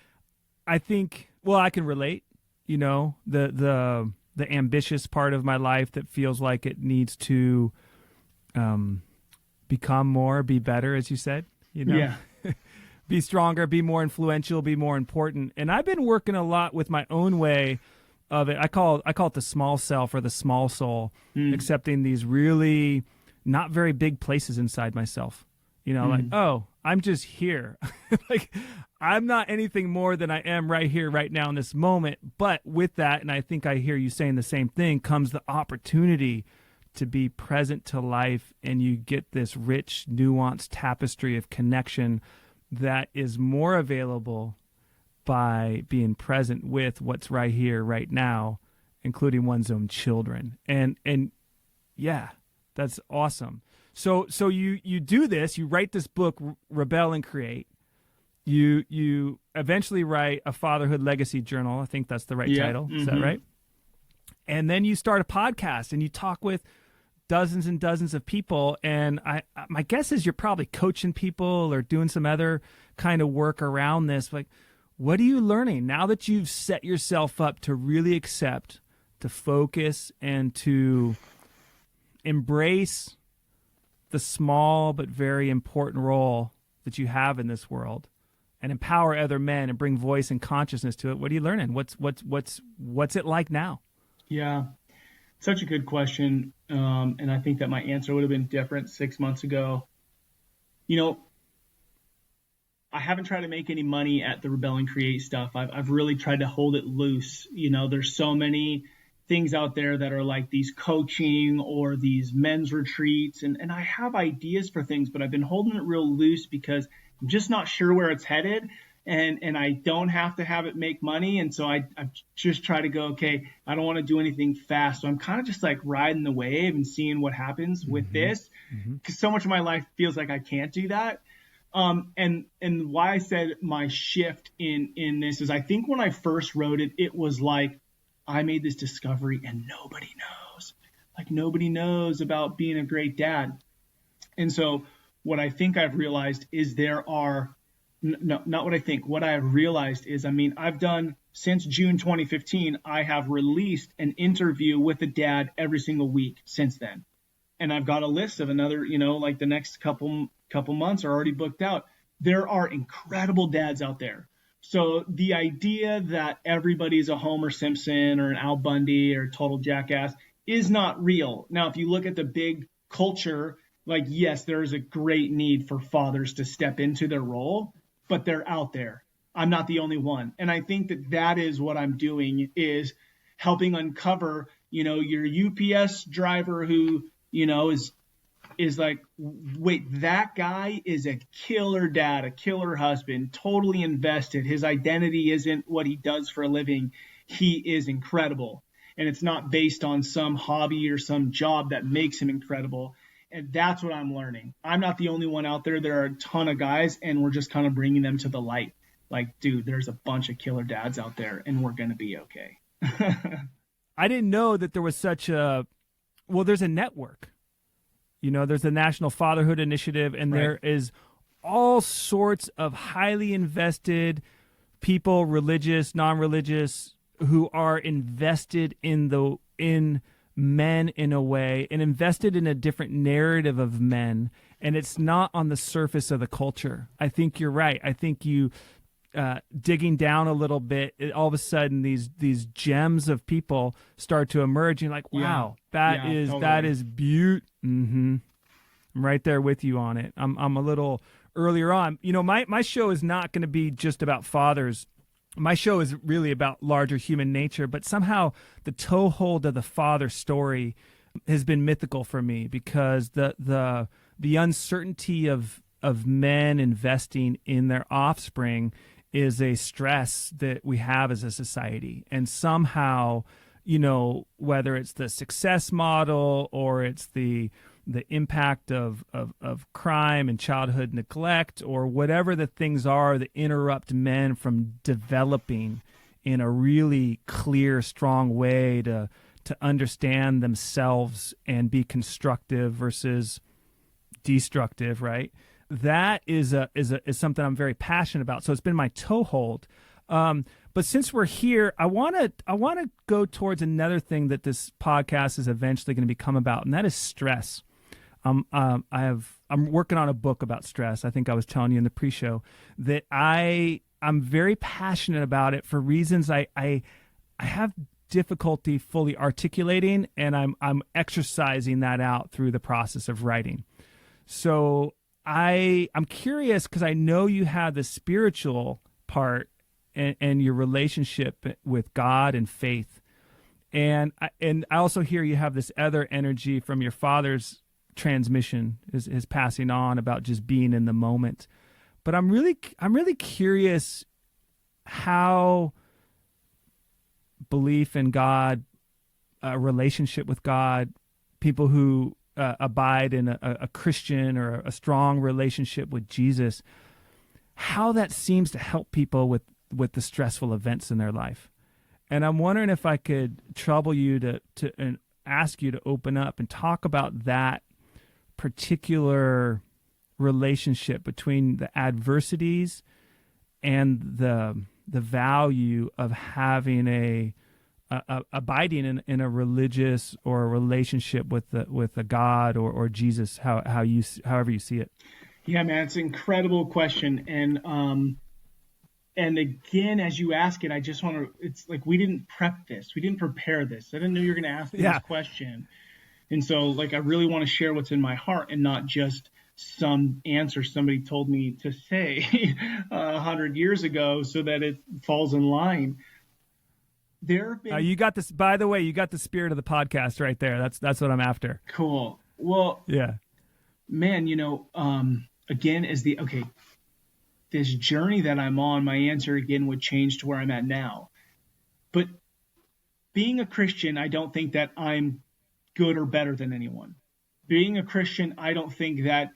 I think, well, I can relate, you know, the ambitious part of my life that feels like it needs to become more, be better, as you said, you know, Yeah. be stronger, be more influential, be more important. And I've been working a lot with my own way of it. I call it the small self or the small soul, accepting these really not very big places inside myself. You know, like, oh, I'm just here. Like, I'm not anything more than I am right here, right now in this moment. But with that, and I think I hear you saying the same thing, comes the opportunity to be present to life, and you get this rich, nuanced tapestry of connection that is more available by being present with what's right here, right now, including one's own children. And yeah, that's awesome. So you do this, you write this book, Rebel and Create. You eventually write a fatherhood legacy journal. I think that's the right title. Is that right? And then you start a podcast and you talk with dozens and dozens of people. And my guess is you're probably coaching people or doing some other kind of work around this. Like, what are you learning now that you've set yourself up to really accept, to focus, and to embrace the small but very important role that you have in this world, and empower other men and bring voice and consciousness to it? What are you learning? What's it like now? Yeah, such a good question. And I think that my answer would have been different 6 months ago. You know, I haven't tried to make any money at the Rebel and Create stuff. I've really tried to hold it loose. You know, there's so many things out there that are like these coaching or these men's retreats. And I have ideas for things, but I've been holding it real loose because I'm just not sure where it's headed. And I don't have to have it make money. And so I just try to go, okay, I don't want to do anything fast. So I'm kind of just like riding the wave and seeing what happens with this, because so much of my life feels like I can't do that. And why I said my shift in this is I think when I first wrote it, it was like, I made this discovery and nobody knows. Like, nobody knows about being a great dad. And so what I think I've realized is what I have realized is, I mean, I've done since June 2015, I have released an interview with a dad every single week since then. And I've got a list of another, you know, like the next couple months are already booked out. There are incredible dads out there. So the idea that everybody's a Homer Simpson or an Al Bundy or total jackass is not real. Now, if you look at the big culture, like, yes, there is a great need for fathers to step into their role, but they're out there. I'm not the only one. And I think that is what I'm doing, is helping uncover, you know, your UPS driver who, you know, is like, wait, that guy is a killer dad, a killer husband, totally invested. His identity isn't what he does for a living. He is incredible. And it's not based on some hobby or some job that makes him incredible. And that's what I'm learning. I'm not the only one out there. There are a ton of guys, and we're just kind of bringing them to the light. Like, dude, there's a bunch of killer dads out there, and we're going to be okay. I didn't know that there was there's a network. You know, there's the National Fatherhood Initiative, and there is all sorts of highly invested people, religious, non-religious, who are invested in men in a way, and invested in a different narrative of men, and it's not on the surface of the culture. I think you're right. I think you digging down a little bit, all of a sudden these gems of people start to emerge. And you're like, wow, that is beaut. Mm-hmm. I'm right there with you on it. I'm a little earlier on. My show is not going to be just about fathers. My show is really about larger human nature, but somehow the toehold of the father story has been mythical for me, because the uncertainty of men investing in their offspring is a stress that we have as a society. And somehow, whether it's the success model or it's the impact of crime and childhood neglect, or whatever the things are that interrupt men from developing in a really clear, strong way to understand themselves and be constructive versus destructive, right? That is something I'm very passionate about. So it's been my toehold. But since we're here, I want to go towards another thing that this podcast is eventually going to become about, and that is stress. I'm working on a book about stress. I think I was telling you in the pre-show that I'm very passionate about it for reasons I have difficulty fully articulating, and I'm exercising that out through the process of writing. So I'm curious, because I know you have the spiritual part and your relationship with God and faith, and I also hear you have this other energy from your father's transmission is passing on about just being in the moment. But I'm really curious how belief in God, a relationship with God, people who abide in a Christian or a strong relationship with Jesus, how that seems to help people with the stressful events in their life. And I'm wondering if I could trouble you to and ask you to open up and talk about that particular relationship between the adversities and the value of having abiding in a religious or a relationship with a God or Jesus, however you see it. Yeah, man, it's an incredible question. And again, as you ask it, I just want to, it's like, we didn't prep this. We didn't prepare this. I didn't know you were going to ask me this question. And so, I really want to share what's in my heart and not just some answer somebody told me to say 100 years ago so that it falls in line. There have been... you got this, by the way, you got the spirit of the podcast right there. That's what I'm after. Cool. Well, yeah, man, again, this journey that I'm on, my answer again would change to where I'm at now. But being a Christian, I don't think that I'm good or better than anyone. Being a Christian, I don't think that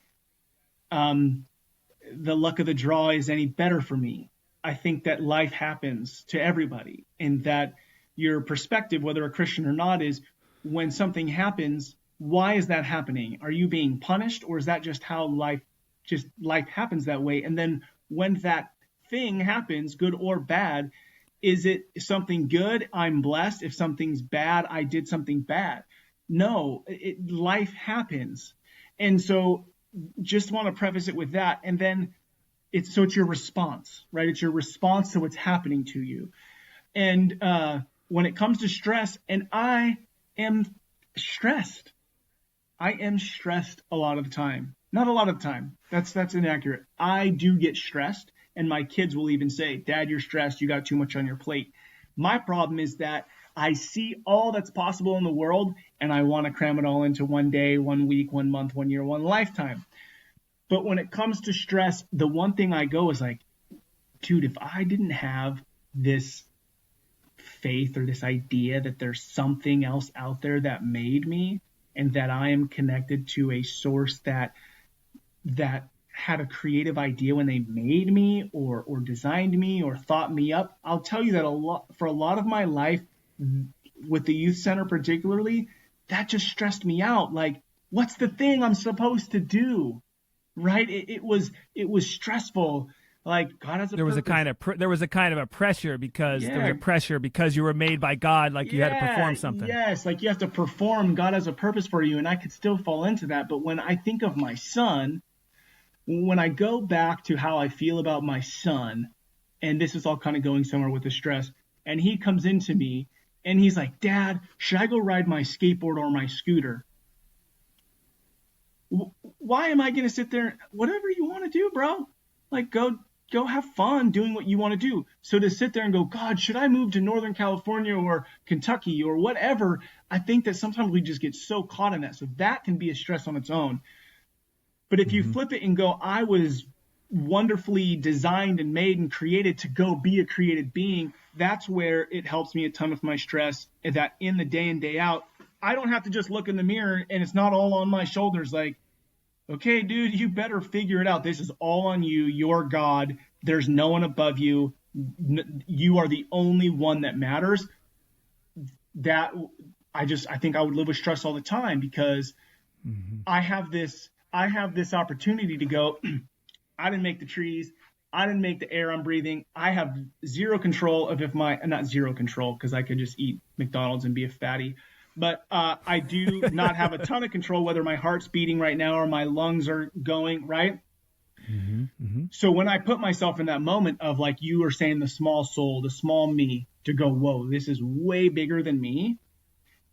the luck of the draw is any better for me. I think that life happens to everybody, and that your perspective, whether a Christian or not, is when something happens, why is that happening? Are you being punished, or is that just how life happens that way? And then when that thing happens, good or bad, is it something good? I'm blessed. If something's bad, I did something bad. No, life happens. And so just want to preface it with that. And then it's your response, right? It's your response to what's happening to you. And when it comes to stress, and I am stressed. I am stressed a lot of the time. Not a lot of the time. That's inaccurate. I do get stressed, and my kids will even say, "Dad, you're stressed. You got too much on your plate." My problem is that I see all that's possible in the world, and I want to cram it all into one day, 1 week, 1 month, 1 year, 1 lifetime. But when it comes to stress, the one thing I go is like, dude, if I didn't have this faith or this idea that there's something else out there that made me, and that I am connected to a source that had a creative idea when they made me or designed me or thought me up, I'll tell you that for a lot of my life, with the youth center particularly, that just stressed me out. Like, what's the thing I'm supposed to do? Right? It was stressful. Like God has a there was purpose. there was a kind of a pressure because there was a pressure because you were made by God, like you had to perform something. Yes, like you have to perform. God has a purpose for you, and I could still fall into that. But when I think of my son, when I go back to how I feel about my son, and this is all kind of going somewhere with the stress, and he comes into me and he's like, Dad, should I go ride my skateboard or my scooter? Why am I going to sit there? Whatever you want to do, bro. Like, go have fun doing what you want to do. So to sit there and go, God, should I move to Northern California or Kentucky or whatever? I think that sometimes we just get so caught in that. So that can be a stress on its own. But if you flip it and go, I was wonderfully designed and made and created to go be a created being, that's where it helps me a ton with my stress, and that in the day in, day out, I don't have to just look in the mirror and it's not all on my shoulders. Like, okay, dude, you better figure it out. This is all on you. You're God. There's no one above you. You are the only one that matters. That I think I would live with stress all the time because I have this opportunity to go, I didn't make the trees. I didn't make the air I'm breathing. I have zero control of not zero control because I could just eat McDonald's and be a fatty. But I do not have a ton of control whether my heart's beating right now or my lungs are going, right? So when I put myself in that moment of, like you were saying, the small soul, the small me, to go, whoa, this is way bigger than me.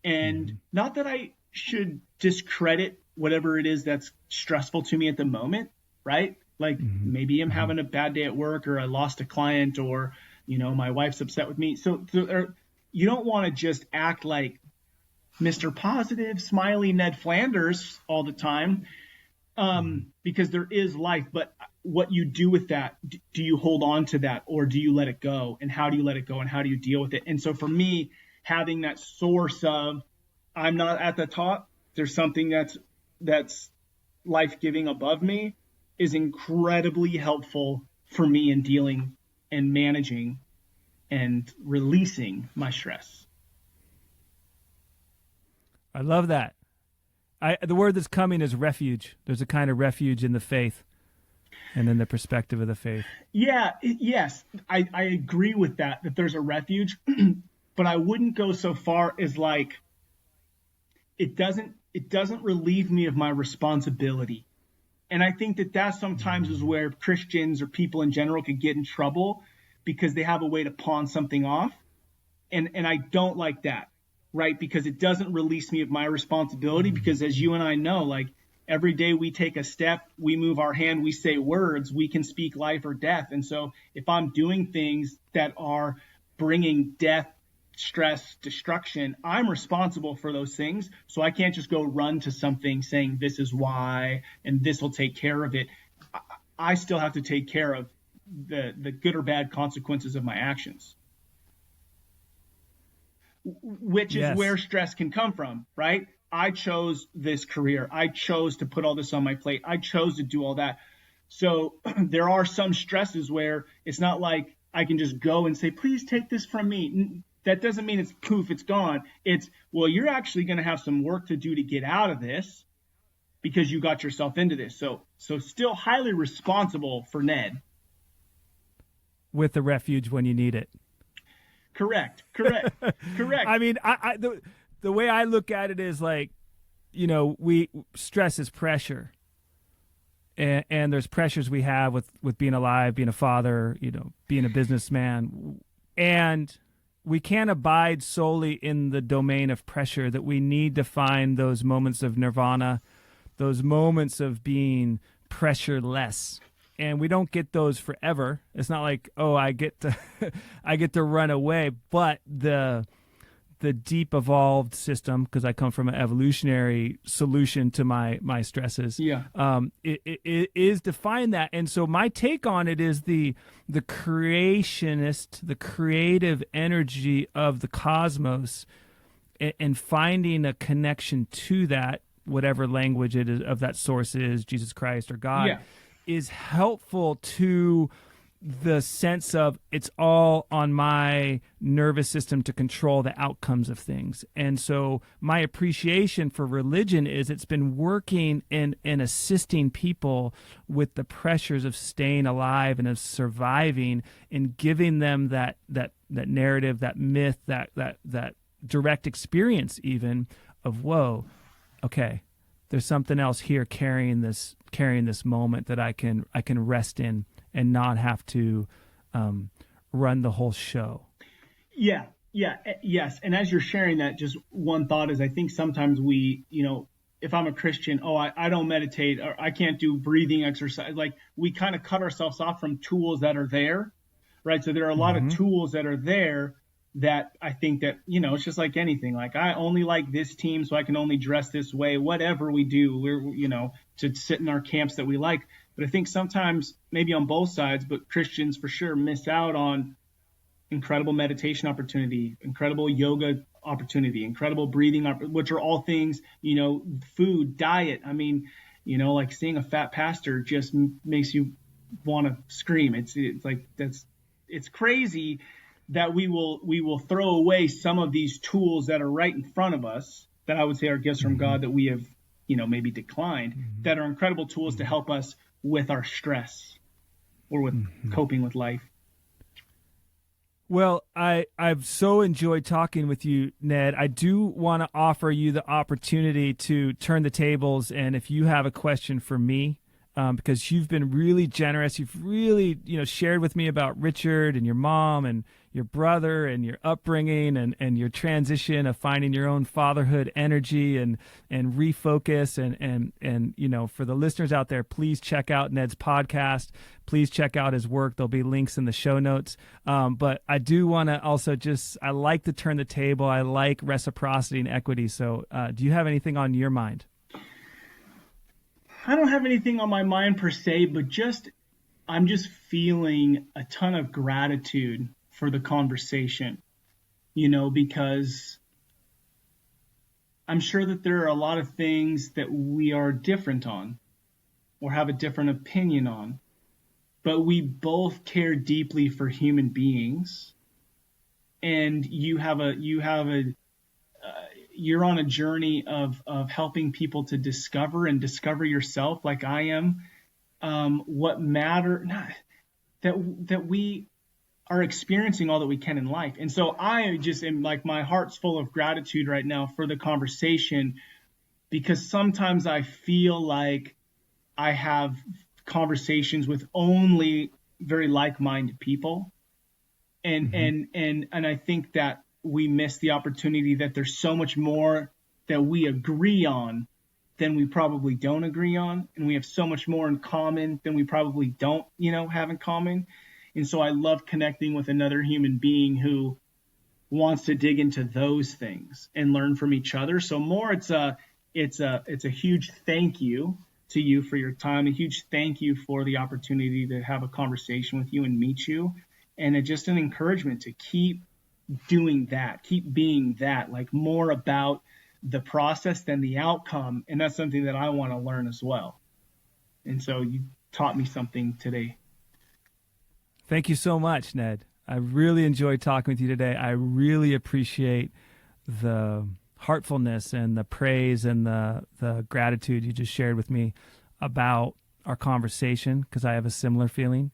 And not that I should discredit whatever it is that's stressful to me at the moment, right? Like maybe I'm having a bad day at work, or I lost a client, or, my wife's upset with me. So you don't want to just act like Mr. Positive, smiley Ned Flanders all the time, because there is life. But what you do with that, do you hold on to that, or do you let it go? And how do you let it go, and how do you deal with it? And so for me, having that source of, I'm not at the top, there's something that's life-giving above me, is incredibly helpful for me in dealing and managing and releasing my stress. I love that. The word that's coming is refuge. There's a kind of refuge in the faith and in the perspective of the faith. Yeah, yes, I agree with that there's a refuge, but I wouldn't go so far as like, it doesn't relieve me of my responsibility. And I think that sometimes is where Christians or people in general could get in trouble, because they have a way to pawn something off. And I don't like that, right? Because it doesn't release me of my responsibility, because as you and I know, like every day we take a step, we move our hand, we say words, we can speak life or death. And so if I'm doing things that are bringing death, stress, destruction, I'm responsible for those things. So I can't just go run to something saying this is why and this will take care of it. I still have to take care of the good or bad consequences of my actions, which is where stress can come from, right? I chose this career. I chose to put all this on my plate. I chose to do all that. So there are some stresses where it's not like I can just go and say, please take this from me. That doesn't mean it's poof, it's gone. It's, well, you're actually going to have some work to do to get out of this because you got yourself into this. So still highly responsible for Ned. With the refuge when you need it. Correct. I mean, the way I look at it is like, stress is pressure. And there's pressures we have with being alive, being a father, being a businessman. And we can't abide solely in the domain of pressure, that we need to find those moments of nirvana, those moments of being pressureless. And we don't get those forever. It's not like, I get to run away. But the deep evolved system, because I come from an evolutionary solution to my stresses, it is to find that. And so my take on it is the creationist, the creative energy of the cosmos, and finding a connection to that, whatever language it is of that source is, Jesus Christ or God, is helpful to the sense of it's all on my nervous system to control the outcomes of things. And so my appreciation for religion is it's been working in assisting people with the pressures of staying alive and of surviving, and giving them that narrative, that myth, that direct experience even of, whoa, okay, there's something else here carrying this moment that I can rest in and not have to run the whole show. Yes. And as you're sharing that, just one thought is, I think sometimes we, if I'm a Christian, I don't meditate, or I can't do breathing exercise. Like, we kind of cut ourselves off from tools that are there, right? So there are a lot of tools that are there that I think that, it's just like anything. Like, I only like this team, so I can only dress this way. Whatever we do, we're, to sit in our camps that we like. But I think sometimes, maybe on both sides, but Christians for sure miss out on incredible meditation opportunity, incredible yoga opportunity, incredible breathing, which are all things, food, diet. I mean, like seeing a fat pastor just makes you want to scream. It's like, it's crazy that we will throw away some of these tools that are right in front of us, that I would say are gifts from God that we have, maybe declined, that are incredible tools to help us with our stress or with coping with life. Well, I've so enjoyed talking with you, Ned. I do want to offer you the opportunity to turn the tables, and if you have a question for me, because you've been really generous, you've really shared with me about Richard and your mom and your brother and your upbringing and your transition of finding your own fatherhood energy and refocus and for the listeners out there, please check out Ned's podcast. Please check out his work. There'll be links in the show notes. But I do want to also I like to turn the table. I like reciprocity and equity. So do you have anything on your mind? I don't have anything on my mind per se, but I'm just feeling a ton of gratitude for the conversation, because I'm sure that there are a lot of things that we are different on or have a different opinion on, but we both care deeply for human beings. And you're on a journey of helping people to discover yourself, like I am. What matter that we are experiencing all that we can in life. And so I just am like, my heart's full of gratitude right now for the conversation, because sometimes I feel like I have conversations with only very like-minded people. And I think that we miss the opportunity that there's so much more that we agree on than we probably don't agree on. And we have so much more in common than we probably don't, have in common. And so I love connecting with another human being who wants to dig into those things and learn from each other. So more, it's a huge thank you to you for your time, a huge thank you for the opportunity to have a conversation with you and meet you. And it's just an encouragement to keep doing that, keep being that, like more about the process than the outcome. And that's something that I want to learn as well. And so you taught me something today. Thank you so much, Ned. I really enjoyed talking with you today. I really appreciate the heartfulness and the praise and the gratitude you just shared with me about our conversation, because I have a similar feeling,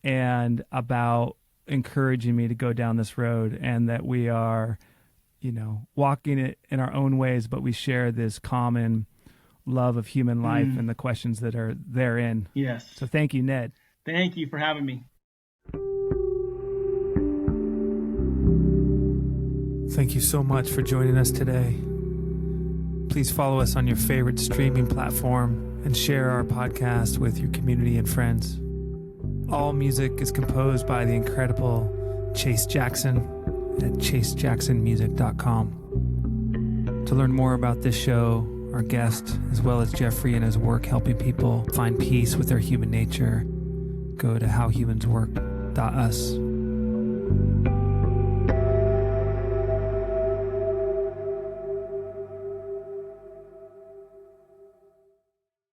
and about encouraging me to go down this road, and that we are, walking it in our own ways, but we share this common love of human life and the questions that are therein. Yes. So thank you, Ned. Thank you for having me. Thank you so much for joining us today. Please follow us on your favorite streaming platform and share our podcast with your community and friends. All music is composed by the incredible Chase Jackson at chasejacksonmusic.com. To learn more about this show, our guest, as well as Jeffrey and his work helping people find peace with their human nature, go to howhumanswork.us.